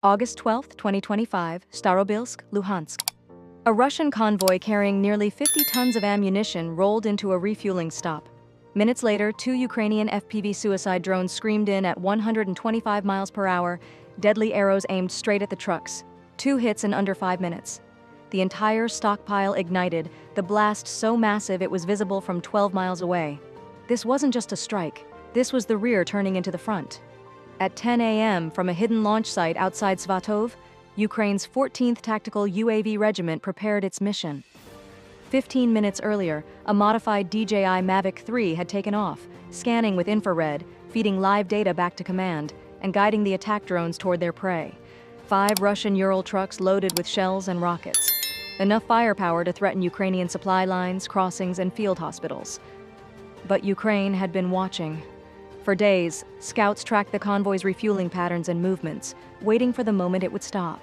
August 12, 2025, Starobilsk, Luhansk. A Russian convoy carrying nearly 50 tons of ammunition rolled into a refueling stop. Minutes later, 2 Ukrainian FPV suicide drones screamed in at 125 miles per hour, deadly arrows aimed straight at the trucks. 2 hits in under 5 minutes. The entire stockpile ignited, the blast so massive it was visible from 12 miles away. This wasn't just a strike. This was the rear turning into the front. At 10 a.m., from a hidden launch site outside Sevastopol, Ukraine's 14th Tactical UAV Regiment prepared its mission. 15 minutes earlier, a modified DJI Mavic 3 had taken off, scanning with infrared, feeding live data back to command, and guiding the attack drones toward their prey. 5 Russian Ural trucks loaded with shells and rockets. Enough firepower to threaten Ukrainian supply lines, crossings, and field hospitals. But Ukraine had been watching. For days, scouts tracked the convoy's refueling patterns and movements, waiting for the moment it would stop.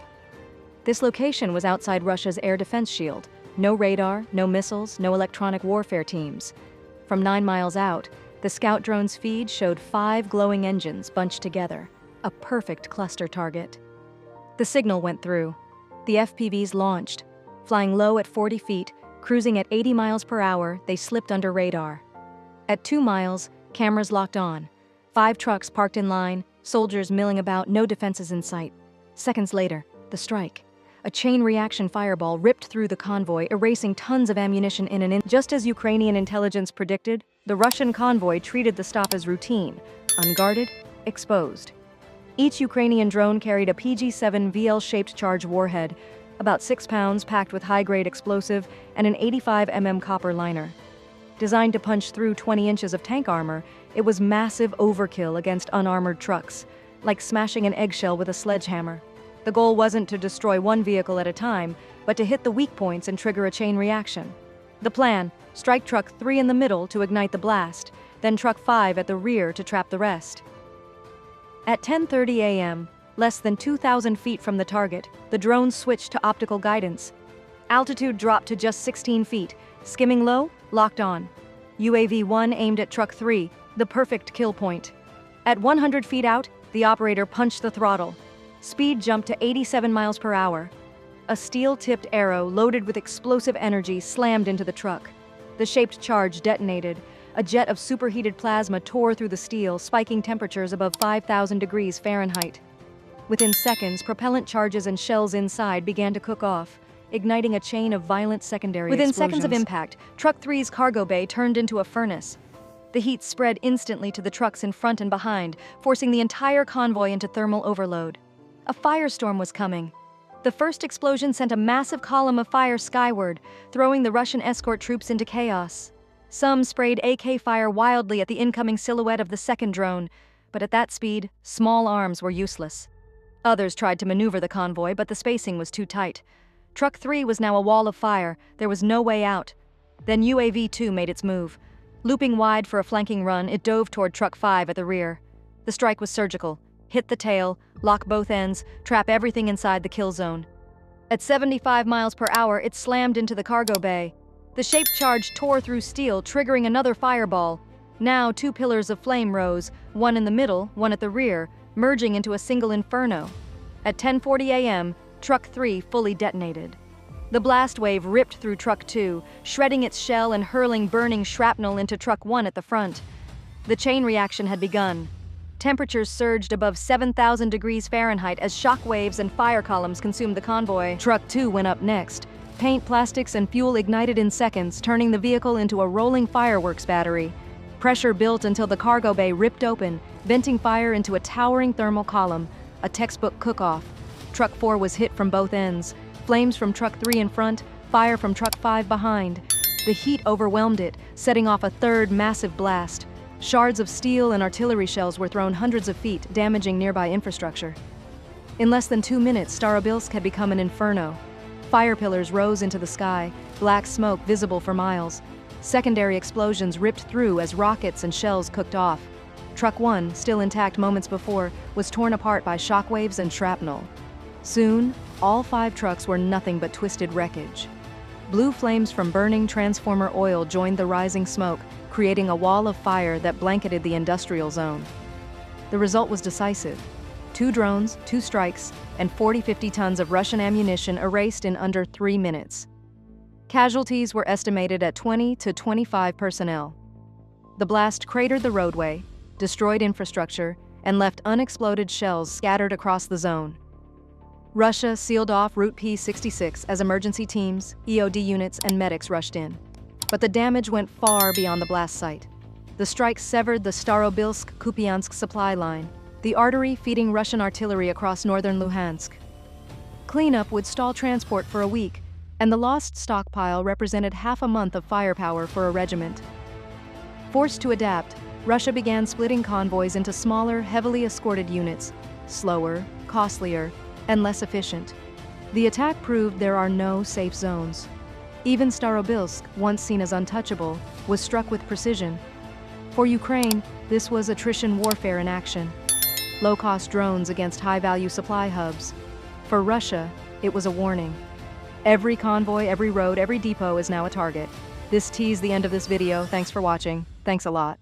This location was outside Russia's air defense shield. No radar, no missiles, no electronic warfare teams. From 9 miles out, the scout drone's feed showed 5 glowing engines bunched together, a perfect cluster target. The signal went through. The FPVs launched. Flying low at 40 feet, cruising at 80 miles per hour, they slipped under radar. At 2 miles, cameras locked on. 5 trucks parked in line, soldiers milling about, no defenses in sight. Seconds later, the strike. A chain reaction fireball ripped through the convoy, erasing tons of ammunition in an instant. Just as Ukrainian intelligence predicted, the Russian convoy treated the stop as routine, unguarded, exposed. Each Ukrainian drone carried a PG-7 VL-shaped charge warhead, about 6 pounds, packed with high-grade explosive, and an 85 mm copper liner. Designed to punch through 20 inches of tank armor, it was massive overkill against unarmored trucks, like smashing an eggshell with a sledgehammer. The goal wasn't to destroy one vehicle at a time, but to hit the weak points and trigger a chain reaction. The plan: strike truck 3 in the middle to ignite the blast, then truck 5 at the rear to trap the rest. At 10:30 a.m., less than 2,000 feet from the target, the drones switched to optical guidance. Altitude dropped to just 16 feet, skimming low, locked on. UAV 1 aimed at truck 3, the perfect kill point. At 100 feet out, the operator punched the throttle. Speed jumped to 87 miles per hour. A steel-tipped arrow loaded with explosive energy slammed into the truck. The shaped charge detonated. A jet of superheated plasma tore through the steel, spiking temperatures above 5,000 degrees Fahrenheit. Within seconds, propellant charges and shells inside began to cook off, igniting a chain of violent secondary explosions. Within seconds of impact, Truck 3's cargo bay turned into a furnace. The heat spread instantly to the trucks in front and behind, forcing the entire convoy into thermal overload. A firestorm was coming. The first explosion sent a massive column of fire skyward, throwing the Russian escort troops into chaos. Some sprayed AK fire wildly at the incoming silhouette of the second drone, but at that speed, small arms were useless. Others tried to maneuver the convoy, but the spacing was too tight. Truck 3 was now a wall of fire. There was no way out. Then UAV 2 made its move. Looping wide for a flanking run, it dove toward Truck 5 at the rear. The strike was surgical. Hit the tail, lock both ends, trap everything inside the kill zone. At 75 miles per hour, it slammed into the cargo bay. The shaped charge tore through steel, triggering another fireball. Now 2 pillars of flame rose, one in the middle, one at the rear, merging into a single inferno. At 10:40 a.m., Truck 3 fully detonated. The blast wave ripped through Truck 2, shredding its shell and hurling burning shrapnel into Truck 1 at the front. The chain reaction had begun. Temperatures surged above 7,000 degrees Fahrenheit as shock waves and fire columns consumed the convoy. Truck 2 went up next. Paint, plastics, and fuel ignited in seconds, turning the vehicle into a rolling fireworks battery. Pressure built until the cargo bay ripped open, venting fire into a towering thermal column, a textbook cook-off. Truck 4 was hit from both ends. Flames from Truck 3 in front, fire from Truck 5 behind. The heat overwhelmed it, setting off a third massive blast. Shards of steel and artillery shells were thrown hundreds of feet, damaging nearby infrastructure. In less than 2 minutes, Starobilsk had become an inferno. Fire pillars rose into the sky, black smoke visible for miles. Secondary explosions ripped through as rockets and shells cooked off. Truck 1, still intact moments before, was torn apart by shockwaves and shrapnel. Soon, all 5 trucks were nothing but twisted wreckage. Blue flames from burning transformer oil joined the rising smoke, creating a wall of fire that blanketed the industrial zone. The result was decisive. 2 drones, 2 strikes, and 40-50 tons of Russian ammunition erased in under 3 minutes. Casualties were estimated at 20 to 25 personnel. The blast cratered the roadway, destroyed infrastructure, and left unexploded shells scattered across the zone. Russia sealed off Route P-66 as emergency teams, EOD units, and medics rushed in. But the damage went far beyond the blast site. The strike severed the Starobilsk-Kupiansk supply line, the artery feeding Russian artillery across northern Luhansk. Cleanup would stall transport for a week, and the lost stockpile represented half a month of firepower for a regiment. Forced to adapt, Russia began splitting convoys into smaller, heavily escorted units, slower, costlier, and less efficient. The attack proved there are no safe zones. Even Starobilsk, once seen as untouchable, was struck with precision. For Ukraine, this was attrition warfare in action. Low-cost drones against high-value supply hubs. For Russia, it was a warning. Every convoy, every road, every depot is now a target. This teased the end of this video. Thanks for watching. Thanks a lot.